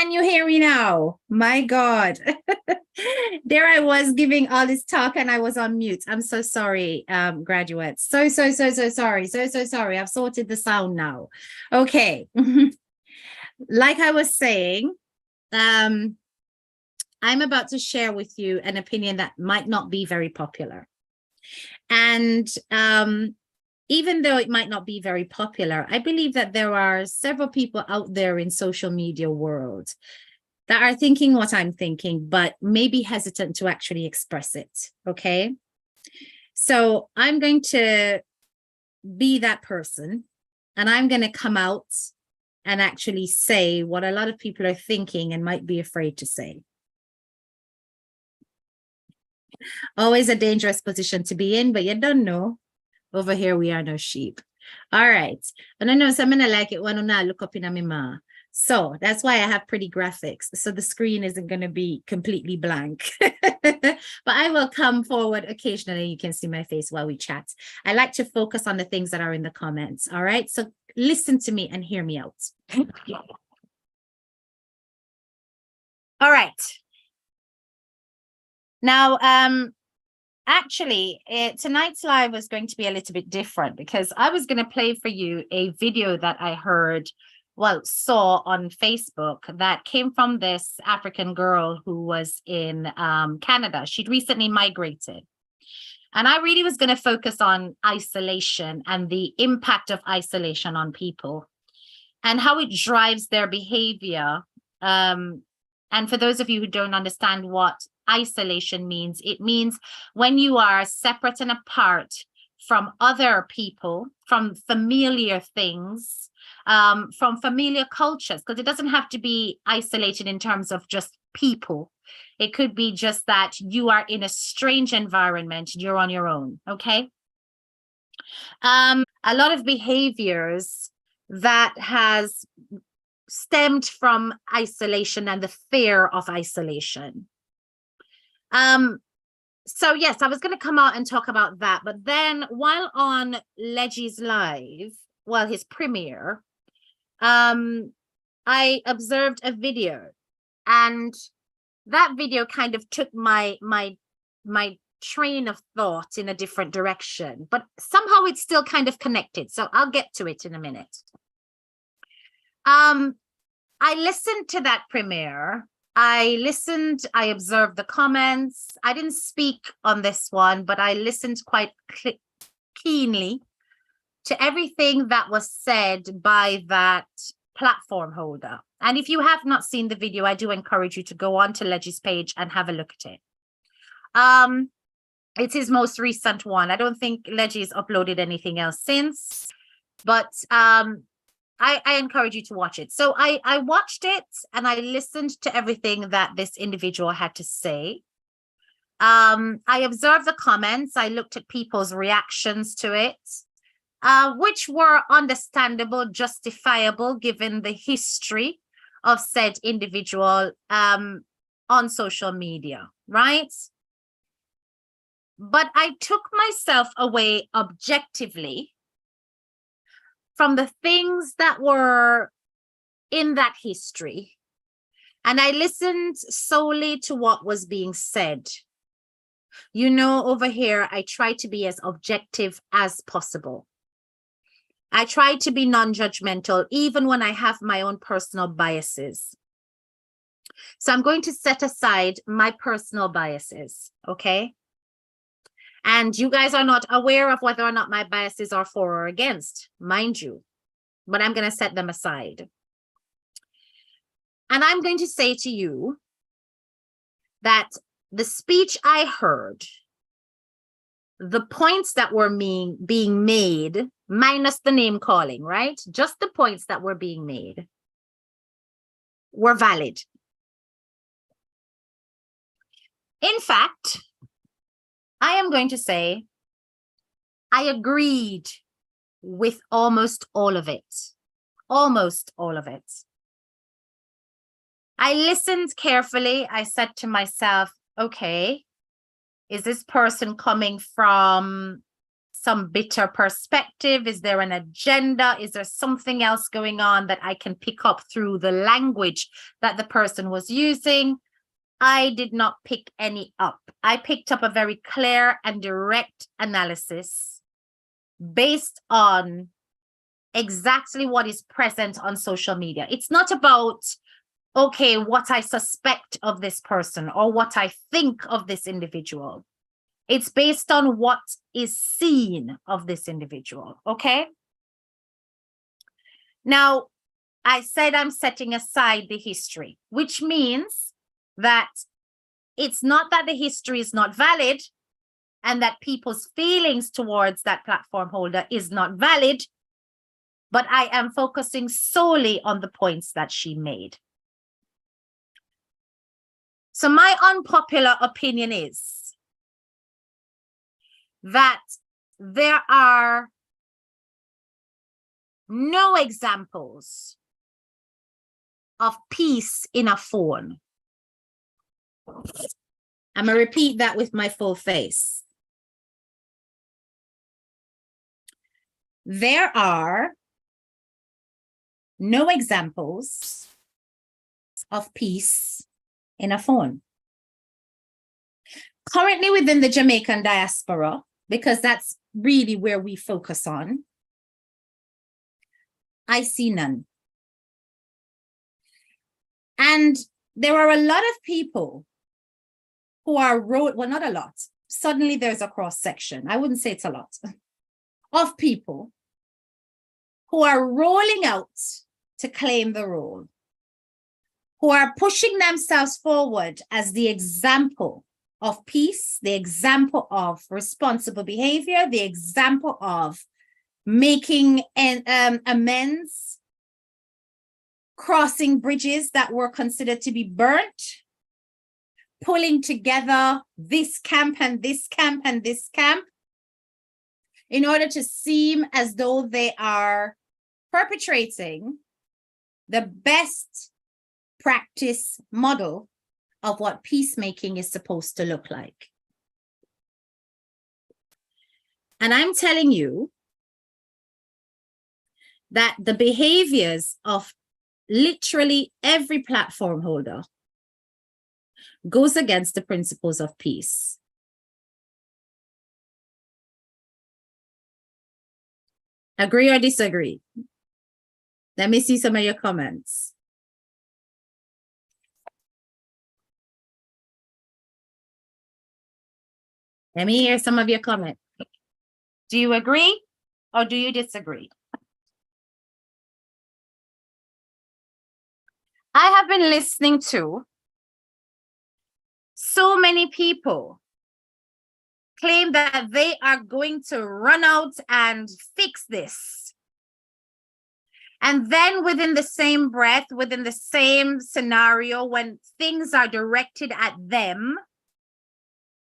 Can you hear me now? My God. There I was giving all this talk and I was on mute. I'm so sorry, graduates. So sorry. So sorry. I've sorted the sound now. Okay. Like I was saying, I'm about to share with you an opinion that might not be very popular. And even though it might not be very popular, I believe that there are several people out there in social media world that are thinking what I'm thinking, but maybe hesitant to actually express it, okay? So I'm going to be that person, and I'm going to come out and actually say what a lot of people are thinking and might be afraid to say. Always a dangerous position to be in, but you don't know. Over here, we are no sheep. All right. And I know some men like it when I look up in a mima. So that's why I have pretty graphics. So the screen isn't going to be completely blank. But I will come forward occasionally. You can see my face while we chat. I like to focus on the things that are in the comments. All right. So listen to me and hear me out. All right. Now, actually, tonight's live was going to be a little bit different because I was going to play for you a video that I saw on Facebook that came from this African girl who was in Canada. She'd recently migrated. And I really was going to focus on isolation and the impact of isolation on people and how it drives their behavior. And for those of you who don't understand what isolation means, it means when you are separate and apart from other people, from familiar things, from familiar cultures, because it doesn't have to be isolated in terms of just people. It could be just that you are in a strange environment, you're on your own, okay? A lot of behaviors that has stemmed from isolation and the fear of isolation. So yes, I was going to come out and talk about that, but then while on Leggie's live, his premiere, I observed a video, and that video kind of took my train of thought in a different direction, but somehow it's still kind of connected. So I'll get to it in a minute. I listened to that premiere. I observed the comments. I didn't speak on this one, but I listened quite keenly to everything that was said by that platform holder. And if you have not seen the video, I do encourage you to go on to Leggie's page and have a look at it. It's his most recent one. I don't think Leggie's uploaded anything else since, but I encourage you to watch it. So I watched it and I listened to everything that this individual had to say. I observed the comments. I looked at people's reactions to it, which were understandable, justifiable, given the history of said individual on social media, right? But I took myself away objectively from the things that were in that history. And I listened solely to what was being said. You know, over here, I try to be as objective as possible. I try to be non-judgmental, even when I have my own personal biases. So I'm going to set aside my personal biases, okay? And you guys are not aware of whether or not my biases are for or against, mind you, but I'm going to set them aside. And I'm going to say to you that the speech I heard, the points that were being made, minus the name calling, right? Just the points that were being made were valid. In fact, I am going to say I agreed with almost all of it. Almost all of it. I listened carefully. I said to myself, okay, is this person coming from some bitter perspective? Is there an agenda? Is there something else going on that I can pick up through the language that the person was using? I did not pick any up. I picked up a very clear and direct analysis based on exactly what is present on social media. It's not about, okay, what I suspect of this person or what I think of this individual. It's based on what is seen of this individual, okay? Now, I said I'm setting aside the history, which means that it's not that the history is not valid and that people's feelings towards that platform holder is not valid, but I am focusing solely on the points that she made. So my unpopular opinion is that there are no examples of peace in a phone. I'm going to repeat that with my full face. There are no examples of peace in a phone. Currently within the Jamaican diaspora, because that's really where we focus on, I see none. And there are a lot of people who are, well, not a lot. Suddenly there's a cross section. I wouldn't say it's a lot of people who are rolling out to claim the role, who are pushing themselves forward as the example of peace, the example of responsible behavior, the example of making amends, crossing bridges that were considered to be burnt, pulling together this camp and this camp and this camp in order to seem as though they are perpetrating the best practice model of what peacemaking is supposed to look like. And I'm telling you that the behaviors of literally every platform holder goes against the principles of peace. Agree or disagree? Let me see some of your comments. Let me hear some of your comments. Do you agree or do you disagree? I have been listening to so many people claim that they are going to run out and fix this. And then within the same breath, within the same scenario, when things are directed at them,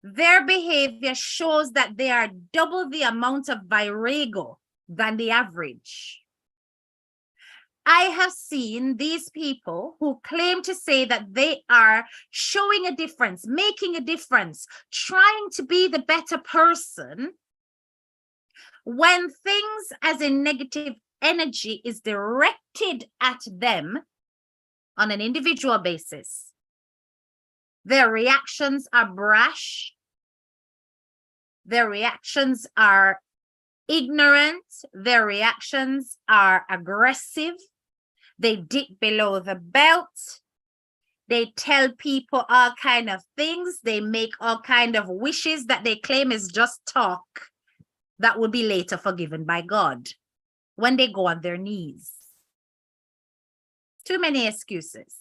their behavior shows that they are double the amount of virago than the average. I have seen these people who claim to say that they are showing a difference, making a difference, trying to be the better person, when things as a negative energy is directed at them on an individual basis. Their reactions are brash. Their reactions are ignorant. Their reactions are aggressive. They dip below the belt. They tell people all kind of things. They make all kind of wishes that they claim is just talk that will be later forgiven by God when they go on their knees. Too many excuses.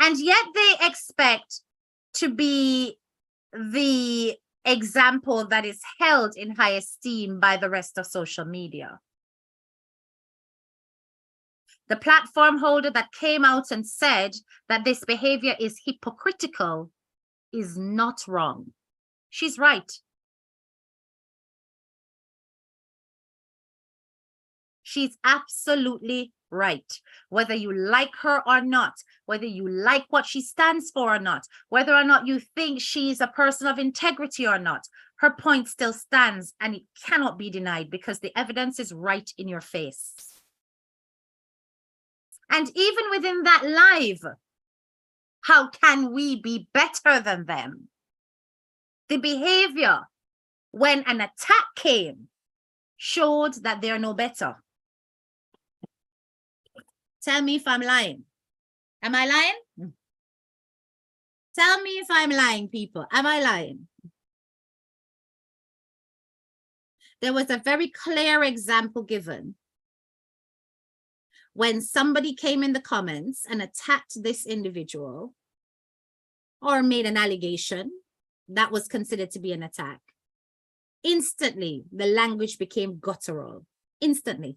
And yet they expect to be the example that is held in high esteem by the rest of social media. The platform holder that came out and said that this behavior is hypocritical is not wrong. She's right. She's absolutely right. Whether you like her or not, whether you like what she stands for or not, whether or not you think she's a person of integrity or not, her point still stands and it cannot be denied because the evidence is right in your face. And even within that live, how can we be better than them? The behavior when an attack came showed that they're no better. Tell me if I'm lying. Am I lying? Tell me if I'm lying, people. Am I lying? There was a very clear example given when somebody came in the comments and attacked this individual or made an allegation that was considered to be an attack. Instantly, the language became guttural. Instantly.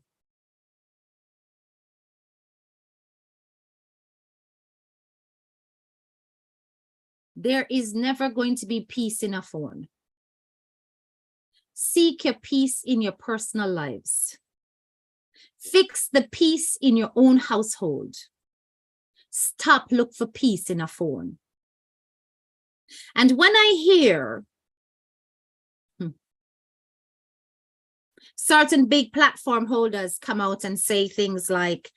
There is never going to be peace in a phone. Seek your peace in your personal lives. Fix the peace in your own household. Stop look for peace in a phone. And when I hear certain big platform holders come out and say things like,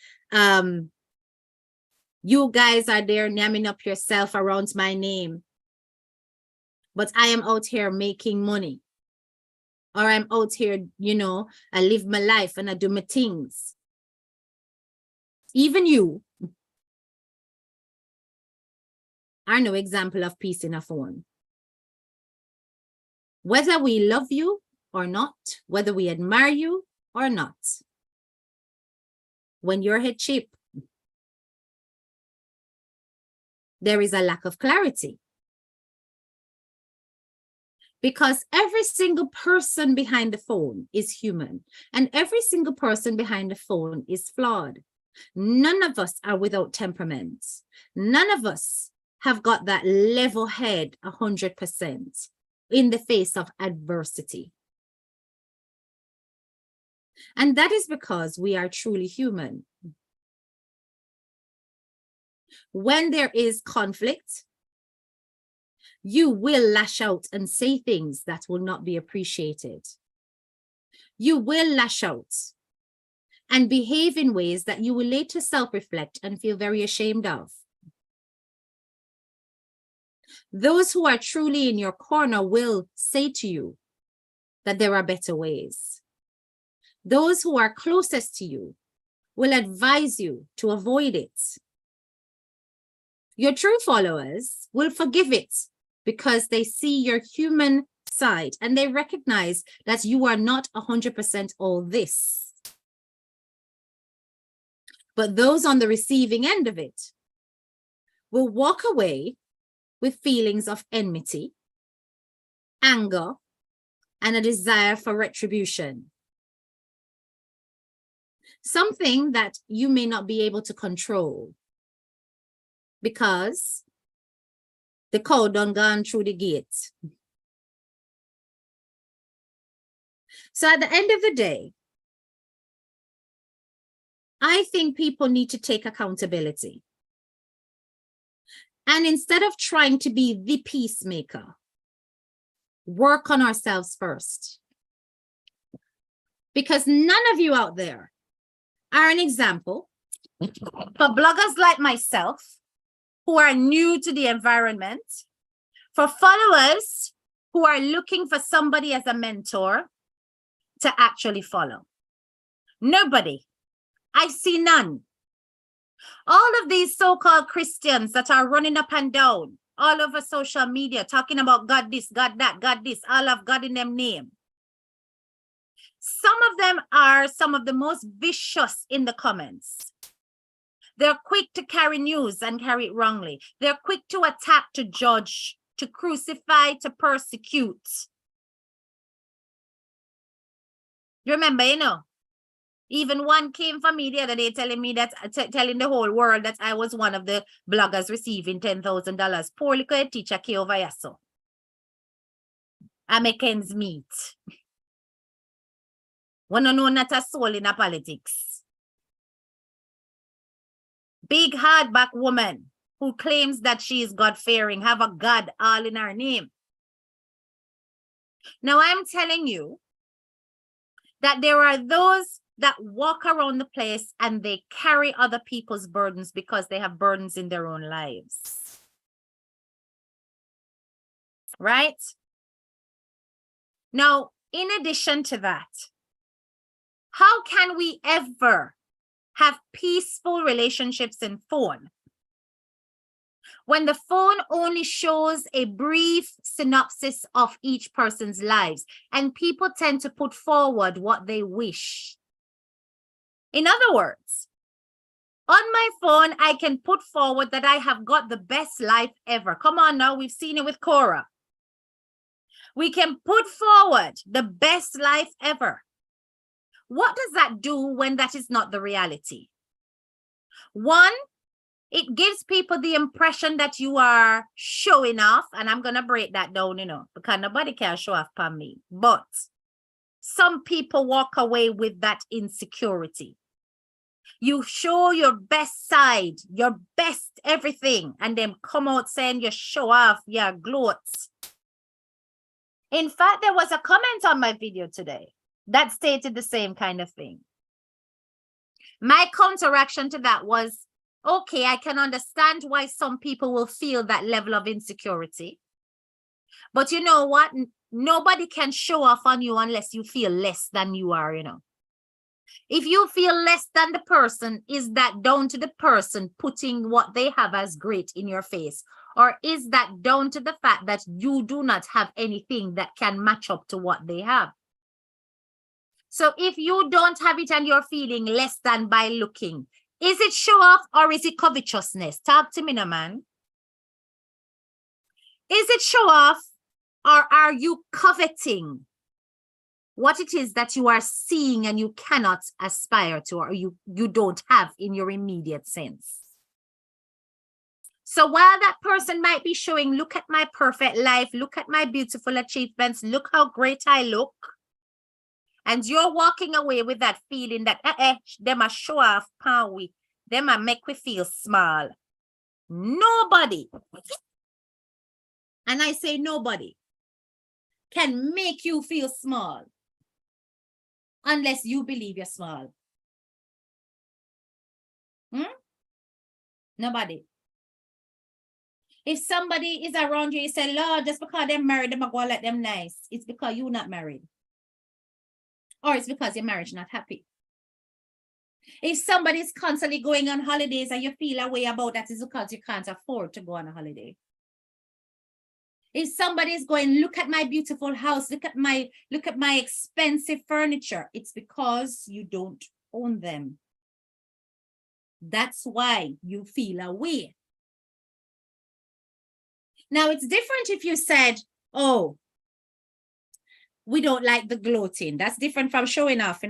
you guys are there namming up yourself around my name, but I am out here making money. Or I'm out here, you know, I live my life and I do my things. Even you are no example of peace in a phone. Whether we love you or not, whether we admire you or not, when your head cheap, there is a lack of clarity. Because every single person behind the phone is human, and every single person behind the phone is flawed. None of us are without temperament. None of us have got that level head 100% in the face of adversity. And that is because we are truly human. When there is conflict, you will lash out and say things that will not be appreciated. You will lash out and behave in ways that you will later self-reflect and feel very ashamed of. Those who are truly in your corner will say to you that there are better ways. Those who are closest to you will advise you to avoid it. Your true followers will forgive it because they see your human side and they recognize that you are not 100% all this. But those on the receiving end of it will walk away with feelings of enmity, anger, and a desire for retribution. Something that you may not be able to control because the cow done gone through the gate. So at the end of the day, I think people need to take accountability. And instead of trying to be the peacemaker, work on ourselves first. Because none of you out there are an example for bloggers like myself who are new to the environment, for followers who are looking for somebody as a mentor to actually follow. Nobody. I see none. All of these so-called Christians that are running up and down all over social media talking about God this, God that, God this, all of God in them name. Some of them are some of the most vicious in the comments. They're quick to carry news and carry it wrongly. They're quick to attack, to judge, to crucify, to persecute. You remember, you know, even one came for me the other day telling me that, telling the whole world that I was one of the bloggers receiving $10,000. Poor little teacher came over here, so I make ends meet. Wanna know not a soul in a politics. Big hardback woman who claims that she is God-fearing, have a God all in her name. Now, I'm telling you that there are those that walk around the place and they carry other people's burdens because they have burdens in their own lives. Right? Now, in addition to that, how can we ever have peaceful relationships in phone when the phone only shows a brief synopsis of each person's lives and people tend to put forward what they wish? In other words, on my phone, I can put forward that I have got the best life ever. Come on now, we've seen it with Cora. We can put forward the best life ever. What does that do when that is not the reality? One, it gives people the impression that you are showing off, and I'm going to break that down, because nobody can show off for me. But some people walk away with that insecurity. You show your best side, your best everything, and then come out saying you show off, your gloats. In fact, there was a comment on my video today that stated the same kind of thing. My counteraction to that was, okay, I can understand why some people will feel that level of insecurity. But you know what? Nobody can show off on you unless you feel less than you are, If you feel less than the person, is that down to the person putting what they have as great in your face? Or is that down to the fact that you do not have anything that can match up to what they have? So if you don't have it and you're feeling less than by looking, is it show off or is it covetousness? Talk to me now, man. Is it show off or are you coveting what it is that you are seeing and you cannot aspire to, or you don't have in your immediate sense? So while that person might be showing, look at my perfect life, look at my beautiful achievements, look how great I look, and you're walking away with that feeling that them a show off, them a make we feel small. Nobody, and I say nobody, can make you feel small unless you believe you're small. Nobody. If somebody is around you, you say, Lord, just because they're married, them go let them nice. It's because you're not married. Or it's because your marriage not happy. If somebody is constantly going on holidays and you feel a way about that, it's because you can't afford to go on a holiday. If somebody is going, look at my beautiful house, look at my expensive furniture, it's because you don't own them. That's why you feel a way. Now, it's different if you said, oh, we don't like the gloating. That's different from showing off,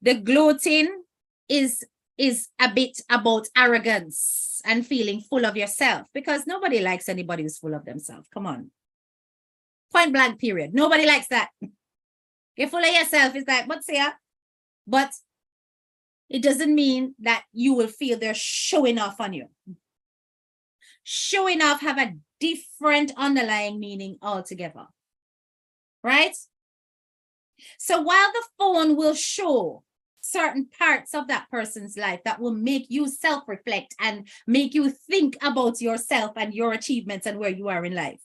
The gloating is a bit about arrogance and feeling full of yourself, because nobody likes anybody who's full of themselves. Come on. Point blank, period. Nobody likes that. You're full of yourself. It's like, what's here? But it doesn't mean that you will feel they're showing off on you. Showing off have a different underlying meaning altogether. Right? So while the phone will show certain parts of that person's life that will make you self-reflect and make you think about yourself and your achievements and where you are in life.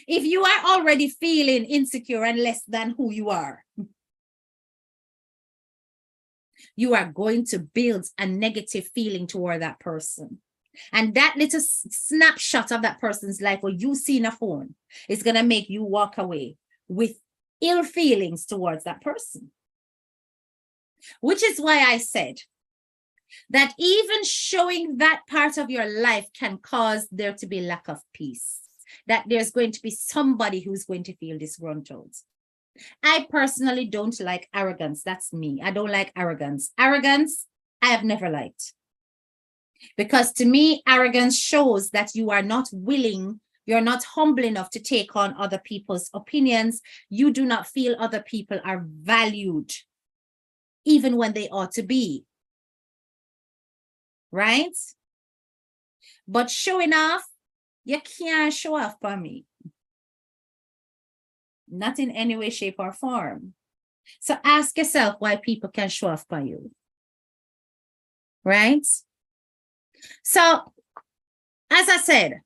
If you are already feeling insecure and less than who you are, you are going to build a negative feeling toward that person. And that little snapshot of that person's life or you see in a phone is going to make you walk away with ill feelings towards that person. Which is why I said that even showing that part of your life can cause there to be lack of peace, that there's going to be somebody who's going to feel disgruntled. I personally don't like arrogance. That's me. I don't like arrogance. Arrogance, I have never liked. Because to me, arrogance shows that you are not willing, you're not humble enough to take on other people's opinions. You do not feel other people are valued, even when they ought to be. right? But showing off, you can't show off for me. Not in any way, shape, or form. So ask yourself why people can show off for you, right? So, as I said,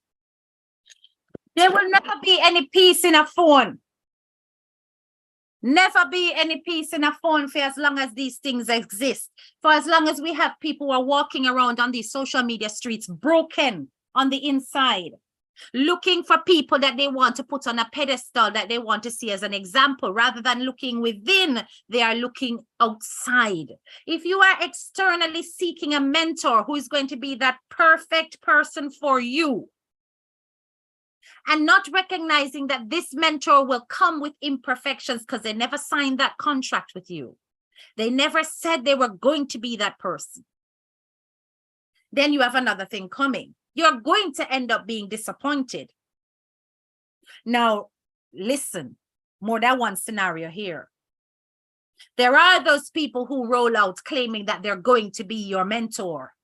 there will never be any peace in a phone. Never be any peace in a phone for as long as these things exist. For as long as we have people who are walking around on these social media streets broken on the inside, looking for people that they want to put on a pedestal, that they want to see as an example, rather than looking within, they are looking outside. If you are externally seeking a mentor who is going to be that perfect person for you, and not recognizing that this mentor will come with imperfections because they never signed that contract with you, they never said they were going to be that person, then you have another thing coming. You're going to end up being disappointed. Now, listen, more than one scenario here. There are those people who roll out claiming that they're going to be your mentor.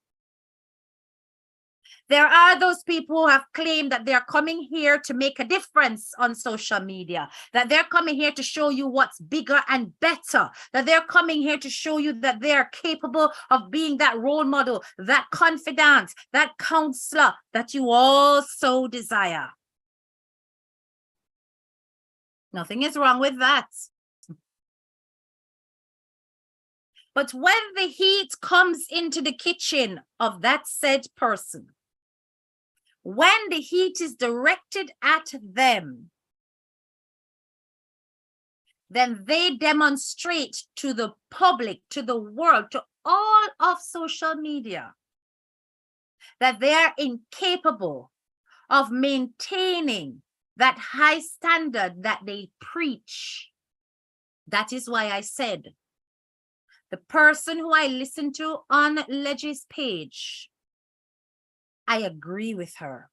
There are those people who have claimed that they're coming here to make a difference on social media, that they're coming here to show you what's bigger and better, that they're coming here to show you that they are capable of being that role model, that confidant, that counselor that you also desire. Nothing is wrong with that. But when the heat comes into the kitchen of that said person, when the heat is directed at them, then they demonstrate to the public, to the world, to all of social media, that they are incapable of maintaining that high standard that they preach. That is why I said, the person who I listened to on Leggie's page, I agree with her.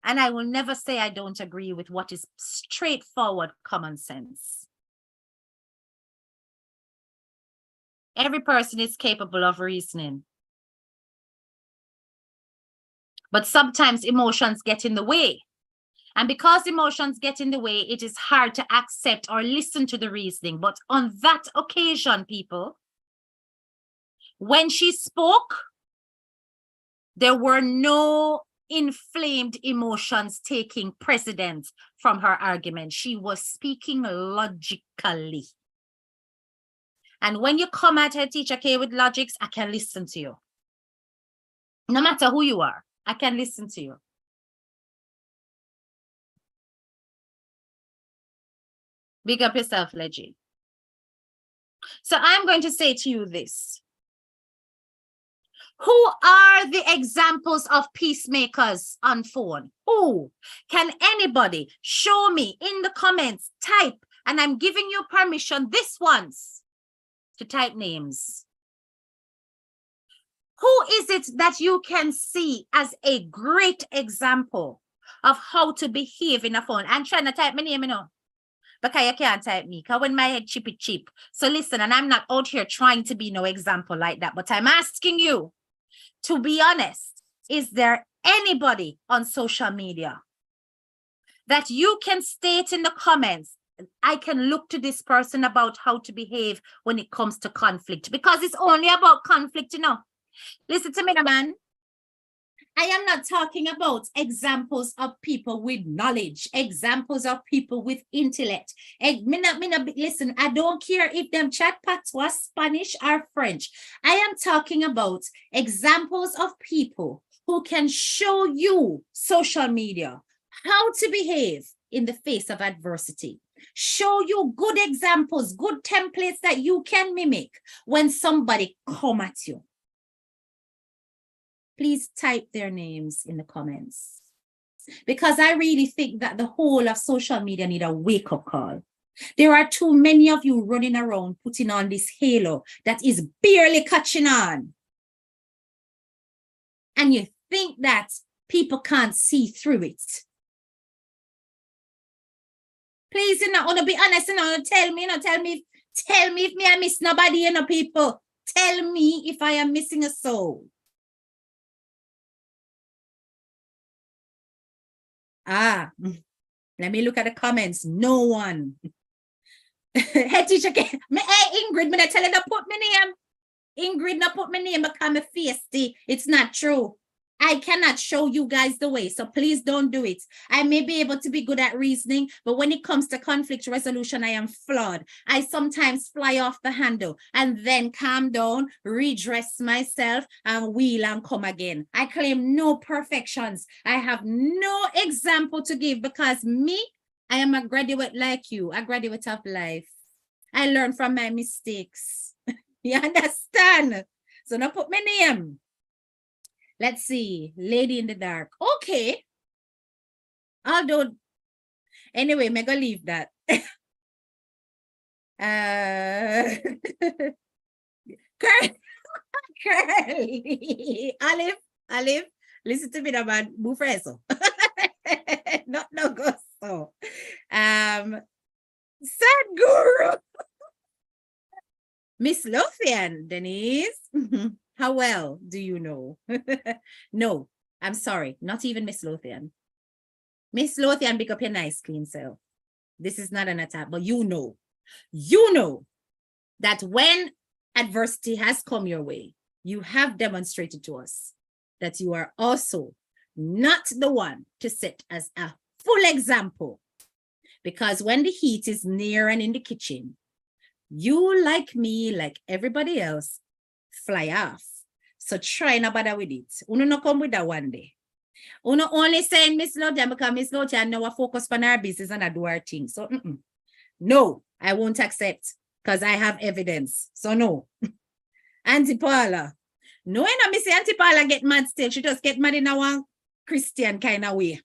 And I will never say I don't agree with what is straightforward common sense. Every person is capable of reasoning. But sometimes emotions get in the way. And because emotions get in the way, it is hard to accept or listen to the reasoning. But on that occasion, people, when she spoke, there were no inflamed emotions taking precedence from her argument. She was speaking logically. And when you come at her, Teacher K, with logics, I can listen to you. No matter who you are, I can listen to you. Big up yourself, Leggy. So I'm going to say to you this. Who are the examples of peacemakers on phone? Who? Can anybody show me in the comments? Type, and I'm giving you permission this once to type names. Who is it that you can see as a great example of how to behave in a phone? I'm trying to type my name, you know, because you can't type me, because when my head chippy cheap. So listen, and I'm not out here trying to be no example like that, but I'm asking you, to be honest, is there anybody on social media that you can state in the comments, I can look to this person about how to behave when it comes to conflict? Because it's only about conflict, you know. Listen to me, man. I am not talking about examples of people with knowledge, examples of people with intellect. Listen, I don't care if them chat patois, Spanish or French. I am talking about examples of people who can show you social media how to behave in the face of adversity. Show you good examples, good templates that you can mimic when somebody come at you. Please type their names in the comments, because I really think that the whole of social media need a wake-up call. There are too many of you running around putting on this halo that is barely catching on. And you think that people can't see through it. Please, you know, I want to be honest, you know, tell me if me I miss nobody, you know, people. Tell me if I am missing a soul. Let me look at the comments. No one. Hey, teacher, hey, Ingrid, me tell you to put my name. Ingrid, not put my name because my face. It's not true. I cannot show you guys the way, so please don't do it. I may be able to be good at reasoning, but when it comes to conflict resolution, I am flawed. I sometimes fly off the handle and then calm down, redress myself, and wheel and come again. I claim no perfections. I have no example to give because me, I am a graduate like you, a graduate of life. I learn from my mistakes. You understand? So now put my name. Let's see. Lady in the dark. Okay. Although, anyway, I'm going to leave that. Curly. Olive, listen to me now, man. Bufreso. Not no gusto. Sadhguru. Miss Lothian, Denise. How well do you know? No, I'm sorry. Not even Miss Lothian. Miss Lothian, pick up your nice, clean self. This is not an attack, but you know that when adversity has come your way, you have demonstrated to us that you are also not the one to set as a full example. Because when the heat is near and in the kitchen, you, like me, like everybody else, fly off. So try not bother with it. Uno no come with that one day. Uno only saying Miss Lothian because Miss Lothian now focus on our business and I do our thing. So no, I won't accept because I have evidence. So no. Auntie Paula. No, I know Miss Auntie Paula get mad still. She just get mad in a one Christian kind of way.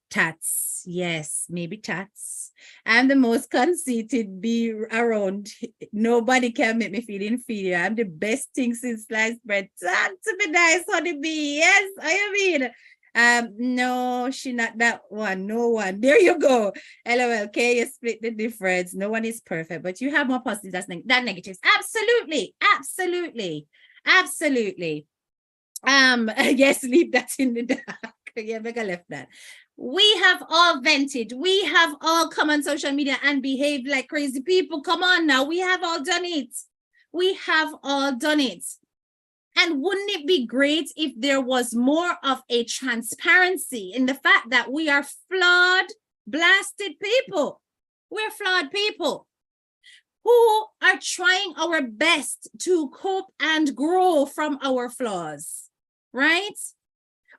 Tats. Yes, maybe tats. I'm the most conceited bee around. Nobody can make me feel inferior. I'm the best thing since sliced bread. Talk to me nice, honeybee. Yes, I mean. No, she not that one. No one. There you go. LOL. Okay, you split the difference. No one is perfect, but you have more positives than negatives. Absolutely. Absolutely. Absolutely. Yes, leave that in the dark. Yeah, make a left that. We have all vented. We have all come on social media and behaved like crazy people. Come on now. We have all done it. We have all done it. And wouldn't it be great if there was more of a transparency in the fact that we are flawed, blasted people? We're flawed people who are trying our best to cope and grow from our flaws, right?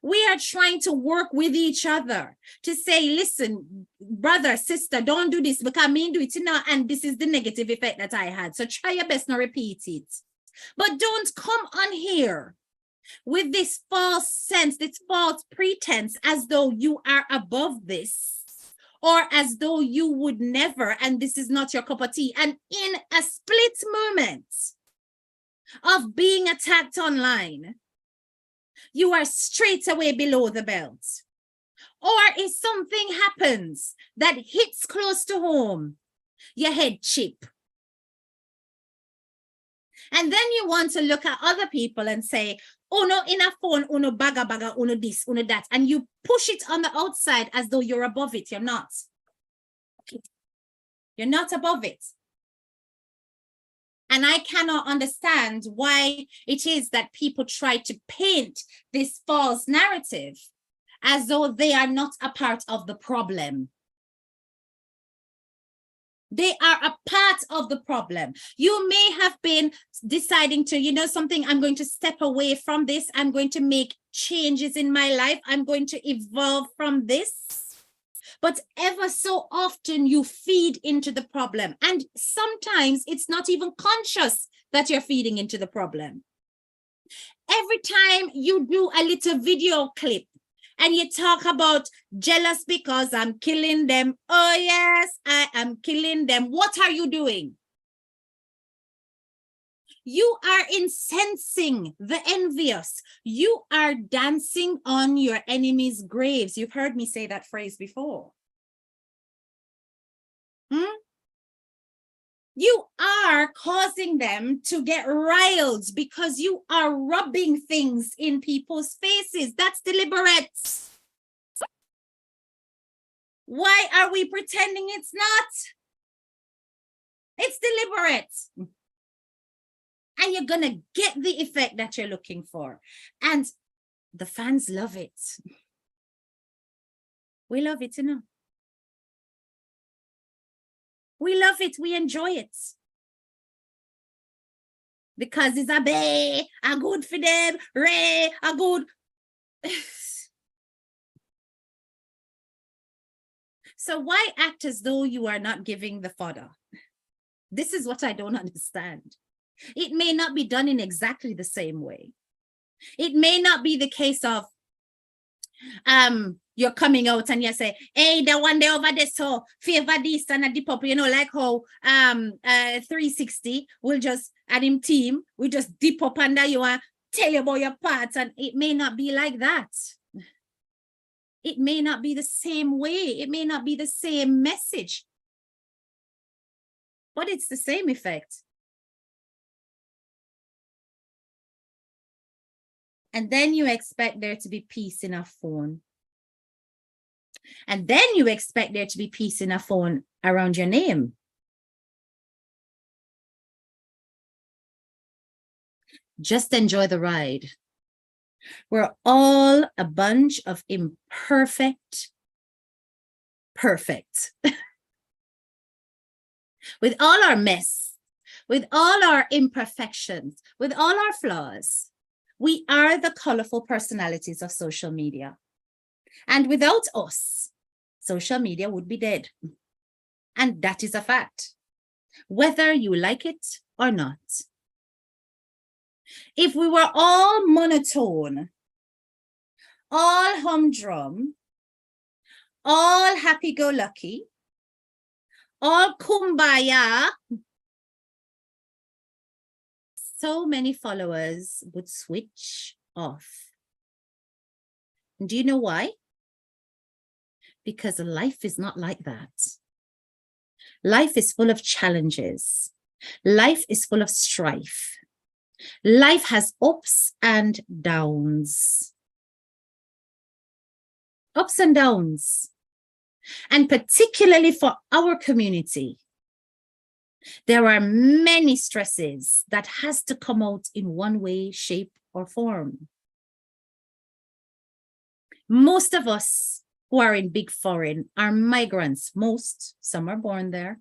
We are trying to work with each other to say, listen, brother, sister, don't do this because I mean do it now, and this is the negative effect that I had. So try your best not repeat it. But don't come on here with this false sense, this false pretense as though you are above this or as though you would never, and this is not your cup of tea. And in a split moment of being attacked online, you are straight away below the belt. Or if something happens that hits close to home, your head chip. And then you want to look at other people and say, uno in a phone, uno baga, uno this, uno that. And you push it on the outside as though you're above it. You're not. You're not above it. And I cannot understand why it is that people try to paint this false narrative as though they are not a part of the problem. They are a part of the problem. You may have been deciding to, you know something, I'm going to step away from this. I'm going to make changes in my life. I'm going to evolve from this. But ever so often you feed into the problem. And sometimes it's not even conscious that you're feeding into the problem. Every time you do a little video clip and you talk about jealous because I'm killing them. Oh yes, I am killing them. What are you doing? You are incensing the envious. You are dancing on your enemies' graves. You've heard me say that phrase before. You are causing them to get riled because you are rubbing things in people's faces. That's deliberate. Why are we pretending it's not? It's deliberate. And you're going to get the effect that you're looking for. And the fans love it. We love it, you know. We love it. We enjoy it. Because it's a good for them, a good. So why act as though you are not giving the fodder? This is what I don't understand. It may not be done in exactly the same way. It may not be the case of you're coming out and you say, hey, the one day over there, so favor this and a dip up, you know, like how 360 will just add him team, we just dip up under you and tell you about your parts. And it may not be like that. It may not be the same way. It may not be the same message. But it's the same effect. And then you expect there to be peace in a phone. And then you expect there to be peace in a phone around your name. Just enjoy the ride. We're all a bunch of imperfect, perfect. With all our mess, with all our imperfections, with all our flaws, we are the colorful personalities of social media. And without us, social media would be dead. And that is a fact, whether you like it or not. If we were all monotone, all humdrum, all happy-go-lucky, all kumbaya, so many followers would switch off. Do you know why? Because life is not like that. Life is full of challenges. Life is full of strife. Life has ups and downs. Ups and downs. And particularly for our community, there are many stresses that has to come out in one way, shape, or form. Most of us who are in big foreign are migrants. Most, some are born there,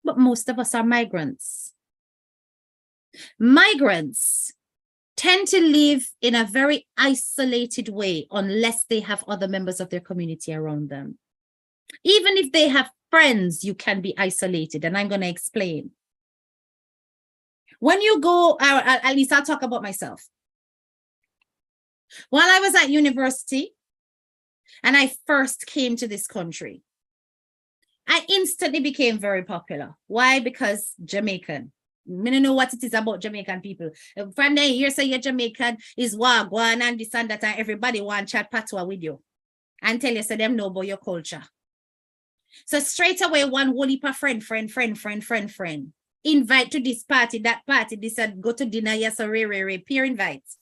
but most of us are migrants. Migrants tend to live in a very isolated way unless they have other members of their community around them. Even if they have friends, you can be isolated, and I'm going to explain. When you go, at least I'll talk about myself. While I was at university and I first came to this country, I instantly became very popular. Why? Because Jamaican. I don't know what it is about Jamaican people. From there, you say you're Jamaican, is wagwan and this and that, and everybody want chat patois with you and tell you, so them know about your culture. So straight away, one whole heap of friend. Invite to this party, that party, this and go to dinner, yes, or peer invites.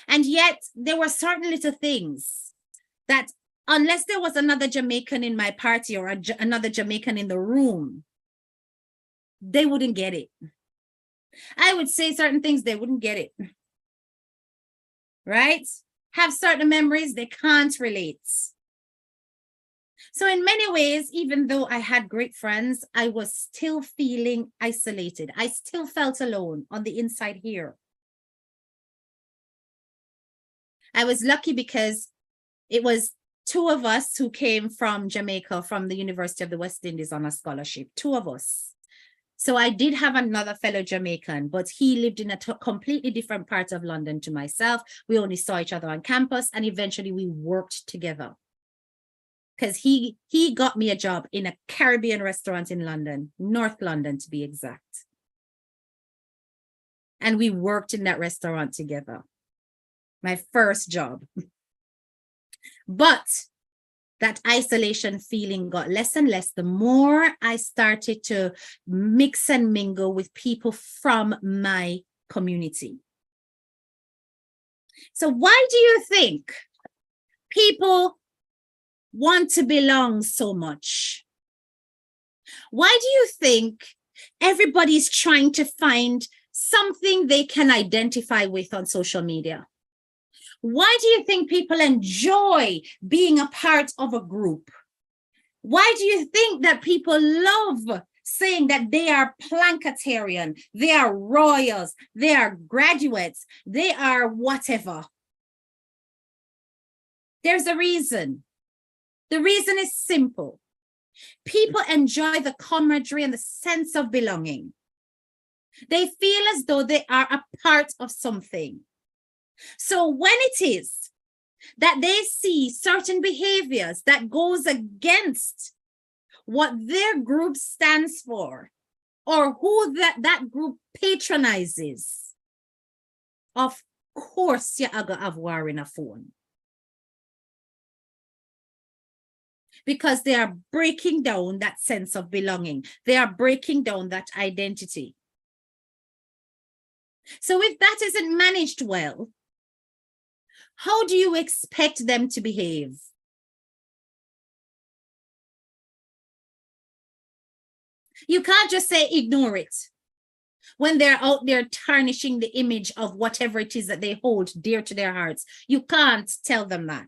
And yet there were certain little things that unless there was another Jamaican in my party or another Jamaican in the room, they wouldn't get it. I would say certain things, they wouldn't get it. Right? Have certain memories, they can't relate. So in many ways, even though I had great friends, I was still feeling isolated. I still felt alone on the inside here. I was lucky because it was two of us who came from Jamaica, from the University of the West Indies on a scholarship, two of us. So I did have another fellow Jamaican, but he lived in a completely different part of London to myself. We only saw each other on campus, and eventually we worked together. Because he got me a job in a Caribbean restaurant in London, North London to be exact. And we worked in that restaurant together. My first job. But that isolation feeling got less and less the more I started to mix and mingle with people from my community. So why do you think people want to belong so much? Why do you think everybody's trying to find something they can identify with on social media? Why do you think people enjoy being a part of a group? Why do you think that people love saying that they are Planketarian, they are royals, they are graduates, they are whatever? There's a reason. The reason is simple. People enjoy the camaraderie and the sense of belonging. They feel as though they are a part of something. So when it is that they see certain behaviors that goes against what their group stands for, or who that group patronizes, of course you are going to have war in a phone. Because they are breaking down that sense of belonging. They are breaking down that identity. So if that isn't managed well, how do you expect them to behave? You can't just say ignore it when they're out there tarnishing the image of whatever it is that they hold dear to their hearts. You can't tell them that.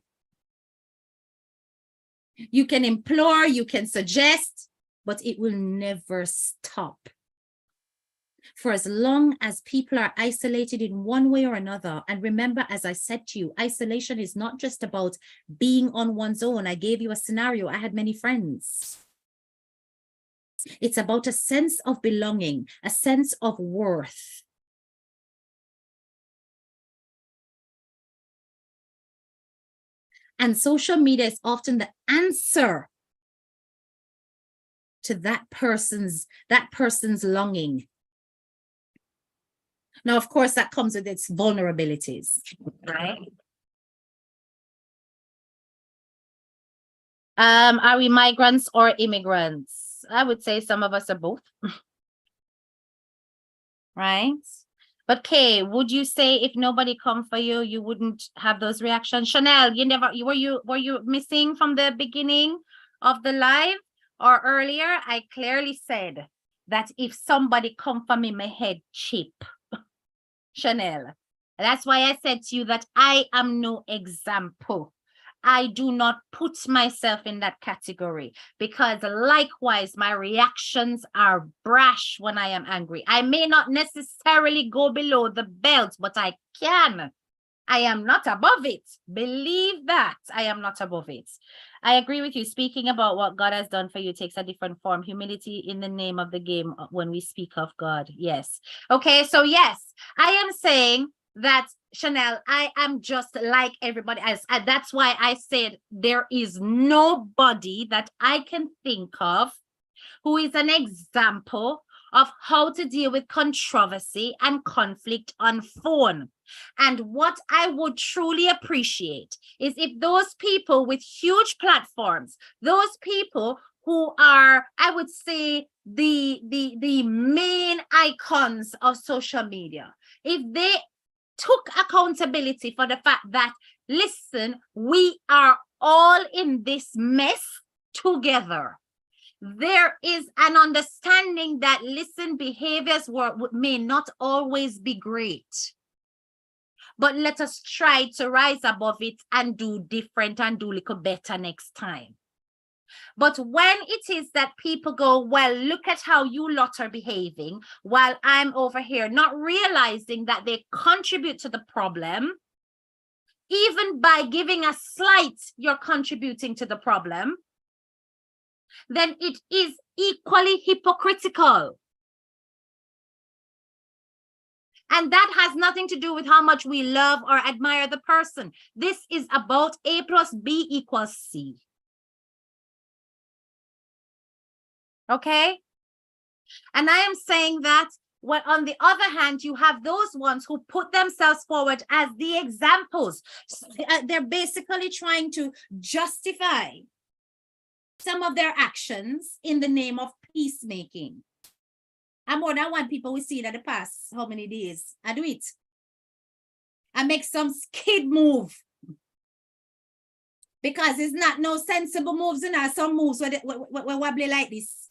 You can implore, you can suggest, but it will never stop. For as long as people are isolated in one way or another, and remember, as I said to you, isolation is not just about being on one's own. I gave you a scenario. I had many friends. It's about a sense of belonging, a sense of worth. And social media is often the answer to that person's longing. Now, of course, that comes with its vulnerabilities, right? Are we migrants or immigrants? I would say some of us are both. Right? But Kay, would you say if nobody come for you, you wouldn't have those reactions? Chanel, were you missing from the beginning of the live or earlier? I clearly said that if somebody come for me, my head chip. Chanel. That's why I said to you that I am no example. I do not put myself in that category because likewise, my reactions are brash when I am angry. I may not necessarily go below the belt, but I can. I am not above it. Believe that. I am not above it. I agree with you. Speaking about what God has done for you takes a different form. Humility in the name of the game when we speak of God. Yes. Okay, so yes, I am saying that, Chanel, I am just like everybody else. That's why I said there is nobody that I can think of who is an example of how to deal with controversy and conflict on phone. And what I would truly appreciate is if those people with huge platforms, those people who are, I would say, the main icons of social media, if they took accountability for the fact that, listen, we are all in this mess together. There is an understanding that, listen, behaviors may not always be great, but let us try to rise above it and do different and do a little better next time. But when it is that people go, well, look at how you lot are behaving while I'm over here, not realizing that they contribute to the problem, even by giving a slight, you're contributing to the problem, then it is equally hypocritical. And that has nothing to do with how much we love or admire the person. This is about A plus B equals C. Okay? And I am saying that, well, on the other hand, you have those ones who put themselves forward as the examples. They're basically trying to justify some of their actions in the name of peacemaking. And more than one people we see that the past how many days I do it. I make some skid move. Because it's not no sensible moves in us, some moves where wobbly like this.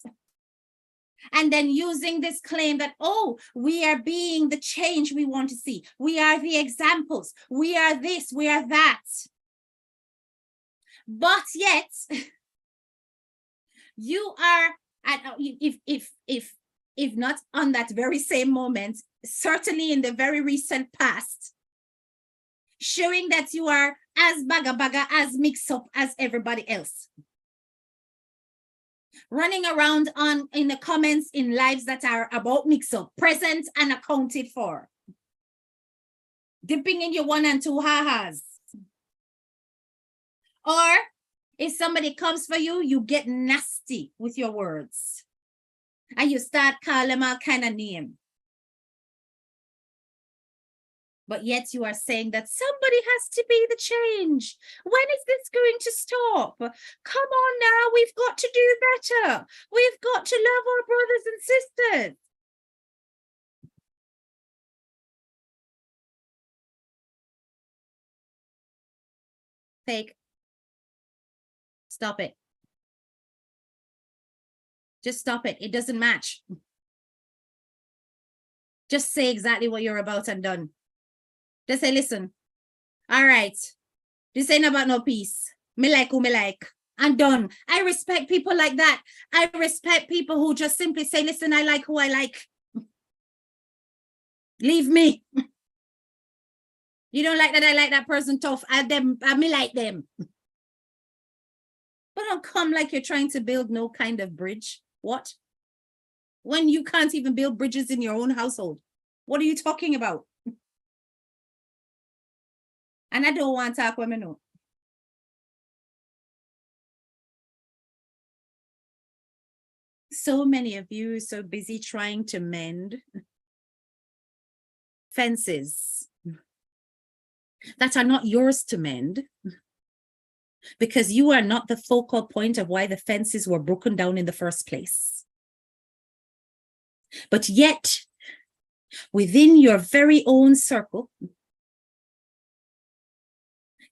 And then using this claim that, oh, we are being the change we want to see. We are the examples. We are this, we are that. But yet, you are, if not on that very same moment, certainly in the very recent past, showing that you are as baga, as mixed up as everybody else. Running around in the comments in lives that are about mix up, present and accounted for. Dipping in your 1 and 2 ha-has. Or if somebody comes for you, you get nasty with your words. And you start calling them all kind of name. But yet you are saying that somebody has to be the change. When is this going to stop? Come on now, we've got to do better. We've got to love our brothers and sisters. Fake. Stop it. Just stop it. It doesn't match. Just say exactly what you're about and done. Just say, listen, all right, this ain't about no peace. Me like who me like. And done. I respect people like that. I respect people who just simply say, listen, I like who I like. Leave me. You don't like that I like that person tough. I me like them. But don't come like you're trying to build no kind of bridge. What? When you can't even build bridges in your own household. What are you talking about? And I don't want to talk women know. So many of you are so busy trying to mend fences that are not yours to mend because you are not the focal point of why the fences were broken down in the first place. But yet, within your very own circle,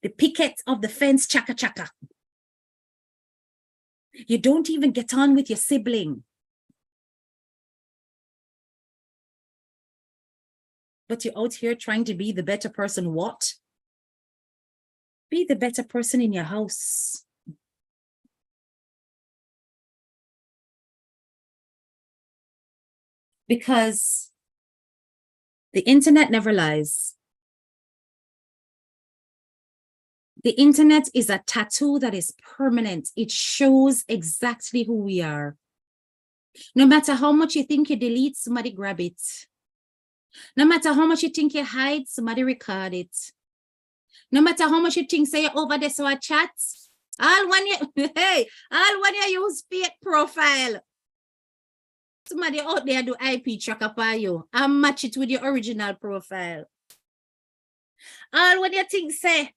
the picket of the fence, chaka chaka. You don't even get on with your sibling. But you're out here trying to be the better person. What? Be the better person in your house. Because the internet never lies. The internet is a tattoo that is permanent. It shows exactly who we are. No matter how much you think you delete, somebody grab it. No matter how much you think you hide, somebody record it. No matter how much you think say you're over there so I chat, all when you use fake profile. Somebody out there do IP tracker for you and match it with your original profile. All when you think say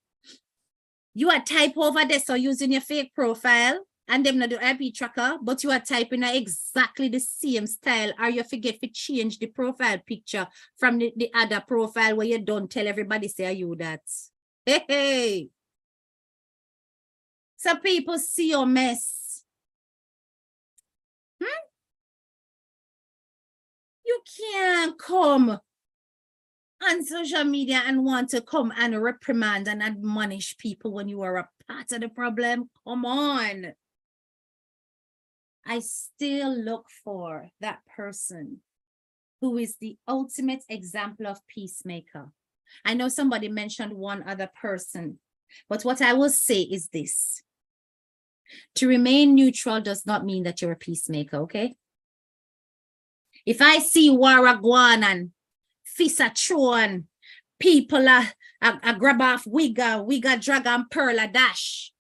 you are type over there so using your fake profile and them not do IP tracker, but you are typing exactly the same style, or you forget to change the profile picture from the other profile where you don't tell everybody say you that. Hey. So people see your mess. You can't come on social media and want to come and reprimand and admonish people when you are a part of the problem. Come on. I still look for that person who is the ultimate example of peacemaker. I know somebody mentioned one other person, but what I will say is this. To remain neutral does not mean that you're a peacemaker, okay? If I see Waragwan and Fisa Tron, people a grab off wigga dragon pearl a dash.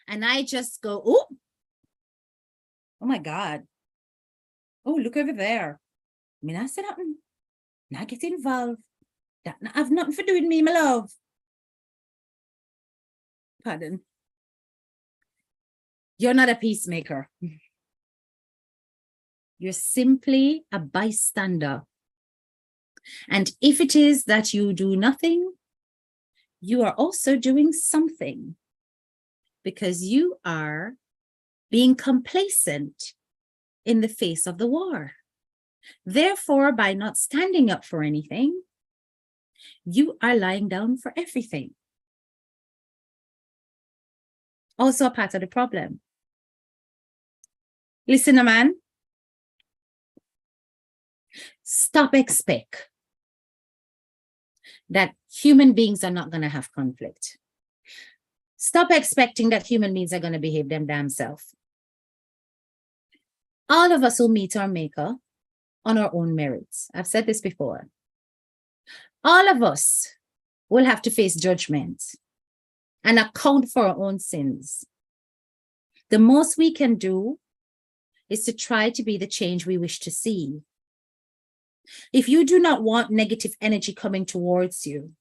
And I just go, oh my God. Oh, look over there. I mean, I said nothing. Not get involved. That not have nothing to do with me, my love. Pardon. You're not a peacemaker. You're simply a bystander. And if it is that you do nothing, you are also doing something, because you are being complacent in the face of the war. Therefore, by not standing up for anything, you are lying down for everything. Also a part of the problem. Listen, man. Stop expect that human beings are not going to have conflict. Stop expecting that human beings are going to behave them damn self. All of us will meet our maker on our own merits. I've said this before. All of us will have to face judgment and account for our own sins. The most we can do is to try to be the change we wish to see. If you do not want negative energy coming towards you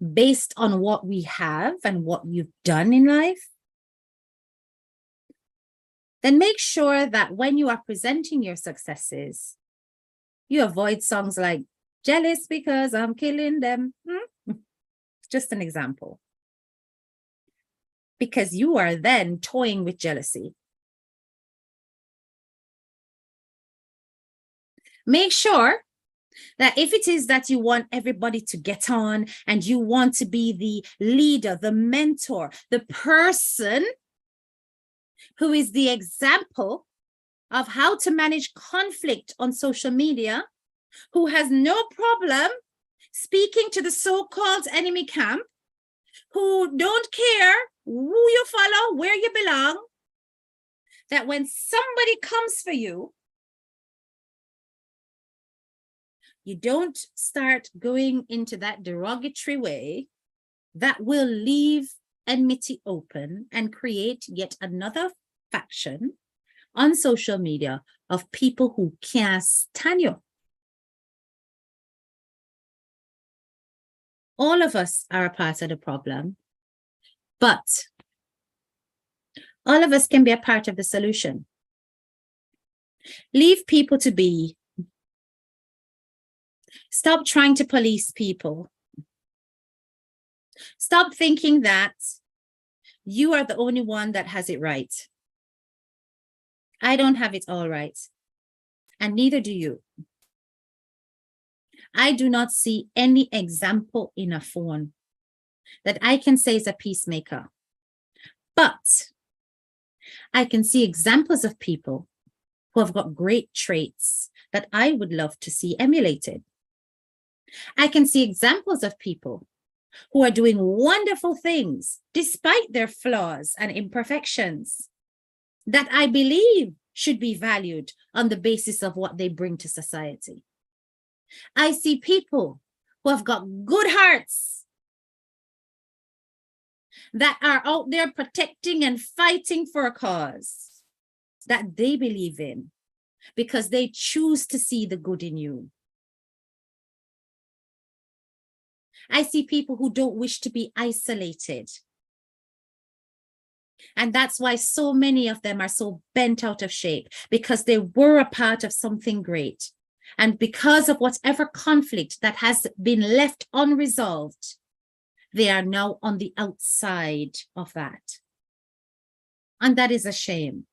based on what we have and what you've done in life, then make sure that when you are presenting your successes, you avoid songs like "Jealous because I'm killing them." Just an example. Because you are then toying with jealousy. Make sure that if it is that you want everybody to get on and you want to be the leader, the mentor, the person who is the example of how to manage conflict on social media, who has no problem speaking to the so-called enemy camp, who don't care who you follow, where you belong, that when somebody comes for you, you don't start going into that derogatory way that will leave enmity open and create yet another faction on social media of people who can't stand you. All of us are a part of the problem, but all of us can be a part of the solution. Leave people to be. Stop trying to police people. Stop thinking that you are the only one that has it right. I don't have it all right, and neither do you. I do not see any example in a phone that I can say is a peacemaker, but I can see examples of people who have got great traits that I would love to see emulated. I can see examples of people who are doing wonderful things despite their flaws and imperfections that I believe should be valued on the basis of what they bring to society. I see people who have got good hearts that are out there protecting and fighting for a cause that they believe in because they choose to see the good in you. I see people who don't wish to be isolated. And that's why so many of them are so bent out of shape, because they were a part of something great. And because of whatever conflict that has been left unresolved, they are now on the outside of that. And that is a shame.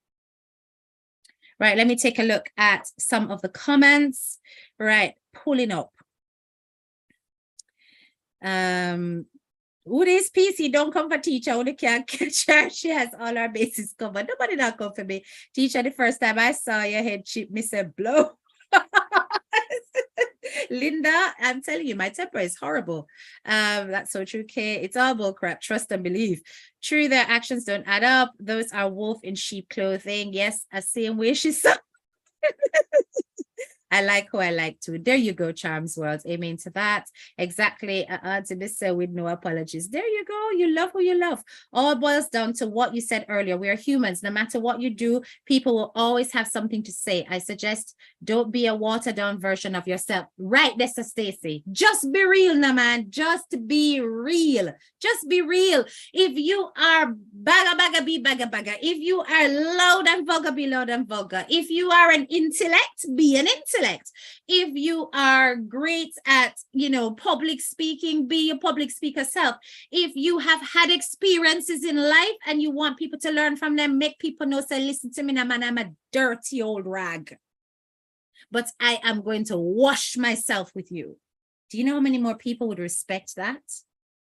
Right, let me take a look at some of the comments. Right, pulling up. Who is PC? Don't come for teacher. Only can't catch her. She has all our bases covered. Nobody not come for me. Teacher, the first time I saw your head chip, me said blow. Linda, I'm telling you, my temper is horrible. That's so true, Kay. It's all bull crap. Trust and believe. True, their actions don't add up. Those are wolf in sheep clothing. Yes, a same way she saw. I like who I like to. There you go, Charms World. Amen to that. Exactly. To be said with no apologies. There you go. You love who you love. All boils down to what you said earlier. We are humans. No matter what you do, people will always have something to say. I suggest don't be a watered down version of yourself. Right, Mr. Stacy. Just be real, now, man. Just be real. Just be real. If you are bagga, be bagga. If you are loud and vulgar, be loud and vulgar. If you are an intellect, be an intellect. If you are great at, public speaking, be a public speaker self. If you have had experiences in life and you want people to learn from them, make people know, say, listen to me now, man, I'm a dirty old rag, but I am going to wash myself with you. Do you know how many more people would respect that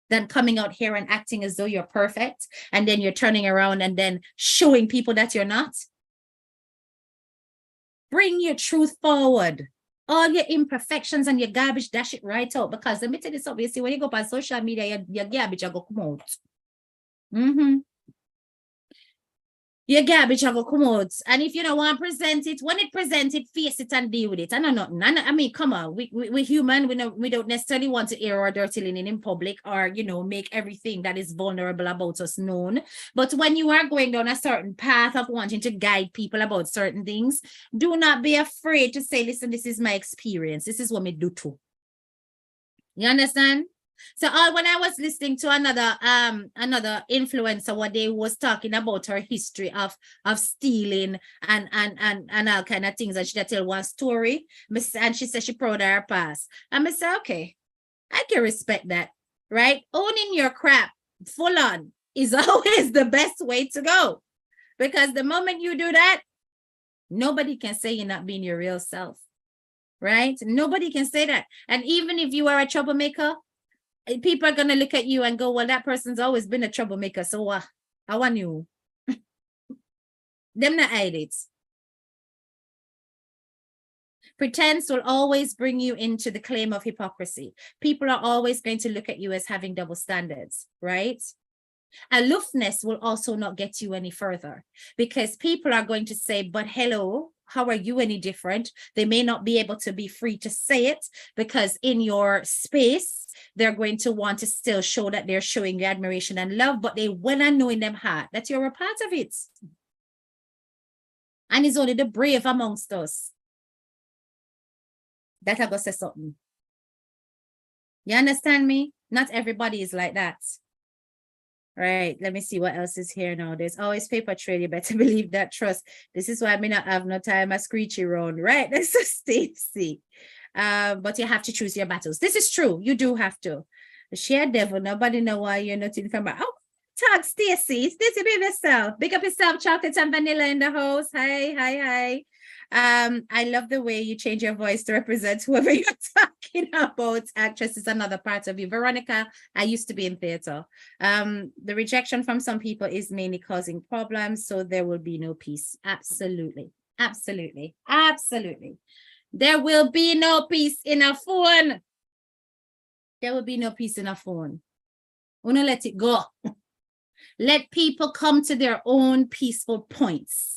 than coming out here and acting as though you're perfect, and then you're turning around and then showing people that you're not? Bring your truth forward. All your imperfections and your garbage, dash it right out. Because let me tell you something, you see, when you go on social media, your garbage will go come out. Your garbage will come out. And if you don't want to present it, when it presents it, face it and deal with it. I know nothing. I mean, come on. We're human. We don't necessarily want to air our dirty linen in public or, make everything that is vulnerable about us known. But when you are going down a certain path of wanting to guide people about certain things, do not be afraid to say, listen, this is my experience. This is what me do too. You understand? So when I was listening to another influencer, what they was talking about her history of stealing and all kind of things, and she tell one story, and she said she proud of her past. And I say, okay, I can respect that, right? Owning your crap full on is always the best way to go, because the moment you do that, nobody can say you're not being your real self, right? Nobody can say that. And even if you are a troublemaker, people are going to look at you and go, well, that person's always been a troublemaker, so I want you. Them not hide it. Pretense will always bring you into the claim of hypocrisy. People are always going to look at you as having double standards, right? Aloofness will also not get you any further, because people are going to say, but hello, how are you any different? They may not be able to be free to say it, because in your space, they're going to want to still show that they're showing you admiration and love, but they well and know in them heart that you're a part of it. And it's only the brave amongst us that are going to say something. You understand me? Not everybody is like that. Right, let me see what else is here now. There's always paper trail. You better believe that. Trust. This is why I may not have no time a screechy round. Right, that's a Stacy. But you have to choose your battles. This is true. You do have to. Share devil. Nobody know why you're not in from. Oh, talk Stacy. Stacy, be yourself. Big up yourself. Chocolate and vanilla in the house. Hi. I love the way you change your voice to represent whoever you're talking about. Actress is another part of you. Veronica, I used to be in theater. The rejection from some people is mainly causing problems, so there will be no peace. Absolutely. There will be no peace in a phone. There will be no peace in a phone. Wanna let it go. Let people come to their own peaceful points.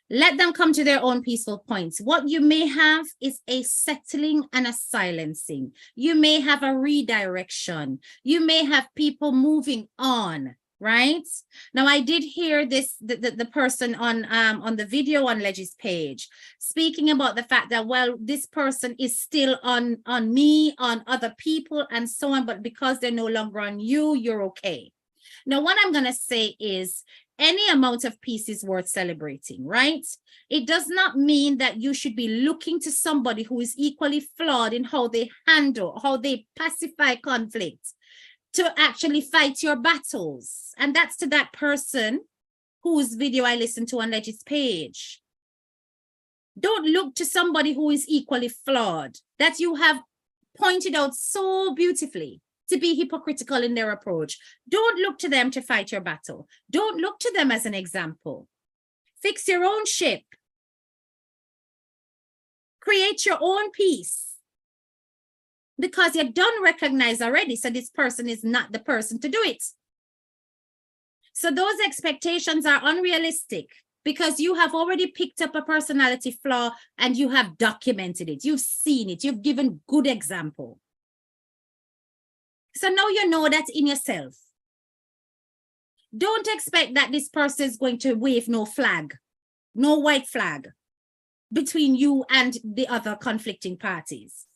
Let them come to their own peaceful points. What you may have is a settling and a silencing. You may have a redirection. You may have people moving on, right? Now, I did hear this, the person on the video on Leggie's page speaking about the fact that, well, this person is still on me, on other people, and so on, but because they're no longer on you, you're okay. Now, what I'm going to say is, any amount of peace is worth celebrating, right? It does not mean that you should be looking to somebody who is equally flawed in how they handle, how they pacify conflict, to actually fight your battles. And that's to that person whose video I listened to on Leggie's page. Don't look to somebody who is equally flawed, that you have pointed out so beautifully to be hypocritical in their approach. Don't look to them to fight your battle. Don't look to them as an example. Fix your own ship. Create your own peace. Because you don't recognize already, so this person is not the person to do it. So those expectations are unrealistic. because you have already picked up a personality flaw and you have documented it. You've seen it. You've given good example. So now you know that in yourself. Don't expect that this person is going to wave no flag, no white flag between you and the other conflicting parties.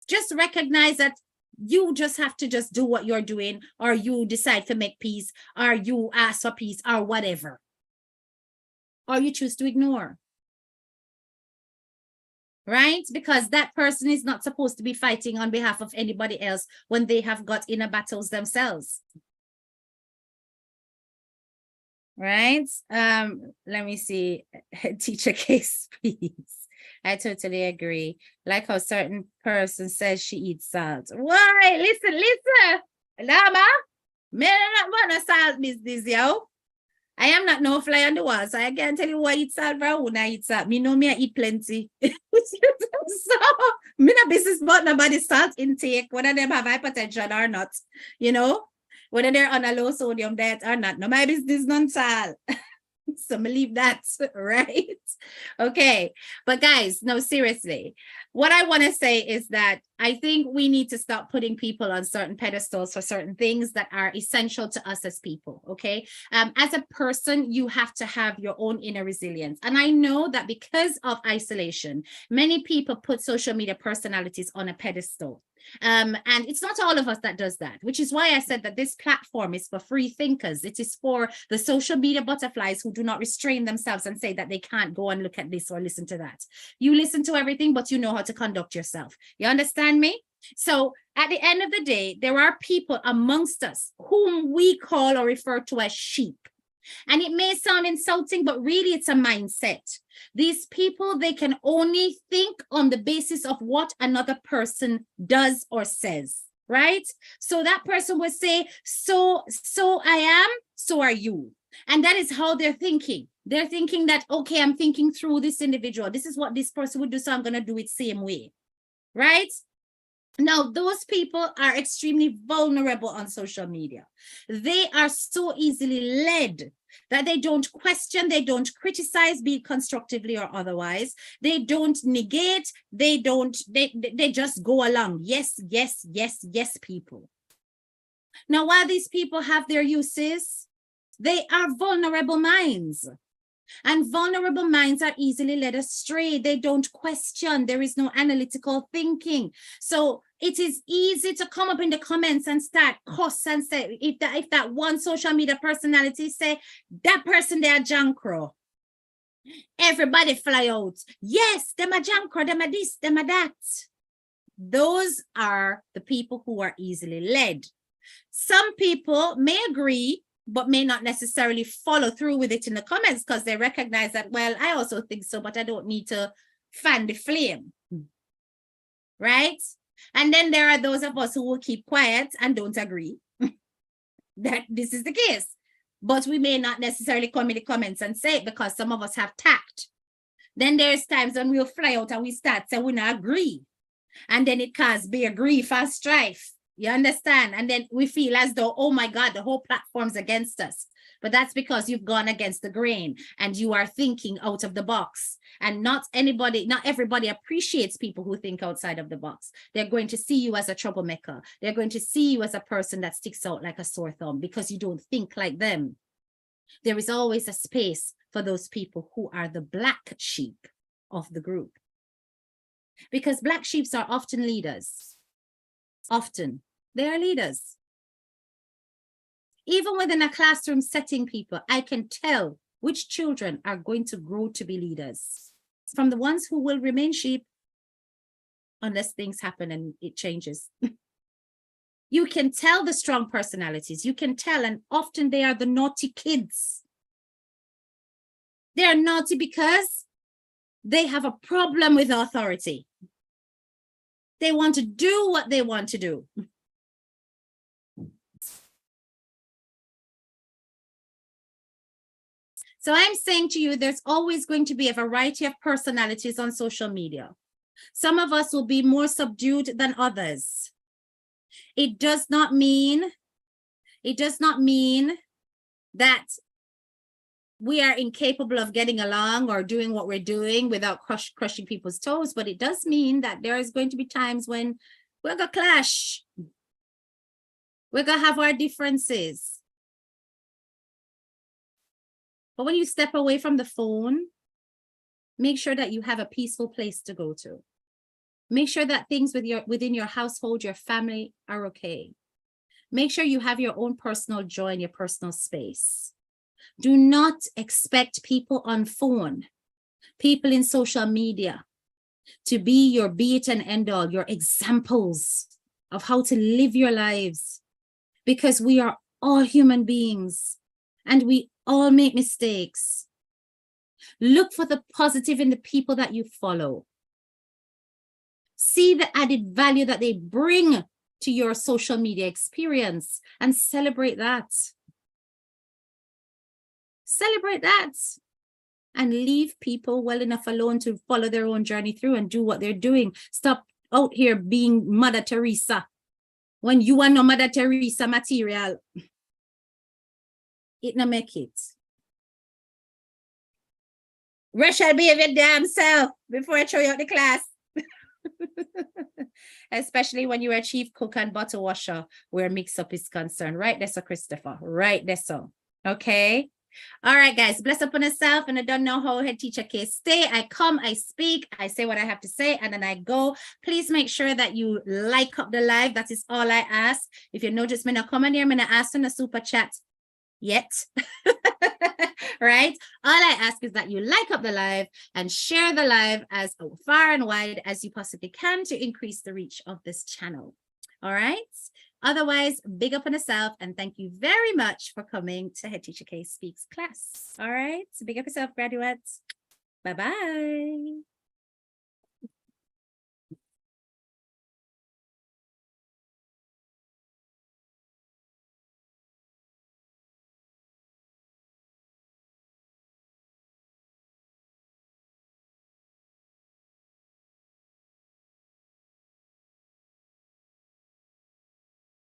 Just recognize that you just have to just do what you're doing, or you decide to make peace, or you ask for peace, or whatever. Or you choose to ignore. Right? Because that person is not supposed to be fighting on behalf of anybody else when they have got inner battles themselves. Right? Let me see. Teacher case, please. I totally agree. Like how certain person says she eats salt. Why? Listen. Lama, me not want to salt business, yo. I am not no fly on the wall, so I can't tell you what I eat salt, bro. When I eat salt, me know me I eat plenty. So, me no business about nobody's salt intake, whether them have hypertension or not, you know, whether they're on a low sodium diet or not. No, my business none salt. So believe that, right? Okay, but guys, no, seriously, what I want to say is that I think we need to stop putting people on certain pedestals for certain things that are essential to us as people. Okay, as a person, you have to have your own inner resilience, and I know that because of isolation, many people put social media personalities on a pedestal. And it's not all of us that does that, which is why I said that this platform is for free thinkers. It is for the social media butterflies who do not restrain themselves and say that they can't go and look at this or listen to that. You listen to everything, but you know how to conduct yourself. You understand me? So at the end of the day, there are people amongst us whom we call or refer to as sheep. And it may sound insulting, but really it's a mindset. These people, they can only think on the basis of what another person does or says, right? So that person will say, so I am, so are you. And that is how they're thinking. They're thinking that, okay, I'm thinking through this individual. This is what this person would do, so I'm going to do it same way, right? Now, those people are extremely vulnerable on social media. They are so easily led that they don't question, they don't criticize, be it constructively or otherwise. They don't negate, they just go along. Yes, people. Now, while these people have their uses, they are vulnerable minds. And vulnerable minds are easily led astray. They don't question. There is no analytical thinking. So it is easy to come up in the comments and start cuss and say, if that one social media personality say, that person, they are jankro. Everybody fly out. Yes, them are jankro, them are this, them are that. Those are the people who are easily led. Some people may agree, but may not necessarily follow through with it in the comments because they recognize that, well, I also think so, but I don't need to fan the flame, right? And then there are those of us who will keep quiet and don't agree that this is the case, but we may not necessarily come in the comments and say it because some of us have tact. Then there's times when we'll fly out and we start saying we not agree, and then it causes big grief and strife. You understand? And then we feel as though, oh my God, the whole platform's against us. But that's because you've gone against the grain and you are thinking out of the box. And not everybody appreciates people who think outside of the box. They're going to see you as a troublemaker. They're going to see you as a person that sticks out like a sore thumb because you don't think like them. There is always a space for those people who are the black sheep of the group. Because black sheep are often leaders. Often. They are leaders. Even within a classroom setting, people, I can tell which children are going to grow to be leaders from the ones who will remain sheep unless things happen and it changes. You can tell the strong personalities. You can tell, and often they are the naughty kids. They are naughty because they have a problem with authority. They want to do what they want to do. So I'm saying to you, there's always going to be a variety of personalities on social media. Some of us will be more subdued than others. It does not mean that we are incapable of getting along or doing what we're doing without crushing people's toes, but it does mean that there is going to be times when we're going to clash. We're going to have our differences. But when you step away from the phone, make sure that you have a peaceful place to go to. Make sure that things within your household, your family are okay. Make sure you have your own personal joy in your personal space. Do not expect people on phone, people in social media, to be your be it and end all, your examples of how to live your lives, because we are all human beings and we all make mistakes. Look for the positive in the people that you follow. See the added value that they bring to your social media experience and celebrate that. Celebrate that and leave people well enough alone to follow their own journey through and do what they're doing. Stop out here being Mother Teresa when you are no Mother Teresa material. It no make it. Rachel, behave your damn self before I throw you out the class. Especially when you are chief cook and bottle washer where mix-up is concerned. Right there, so Christopher. Right there, so. Okay. All right, guys. Bless upon yourself. And I don't know how head teacher can stay. I come, I speak, I say what I have to say, and then I go. Please make sure that you like up the live. That is all I ask. If you notice me not coming here, I'm gonna ask in the super chat yet. Right? All I ask is that you like up the live and share the live as far and wide as you possibly can to increase the reach of this channel. All right? Otherwise, big up on yourself and thank you very much for coming to Head Teacher K Speaks class. All right? So big up yourself, graduates. Bye-bye.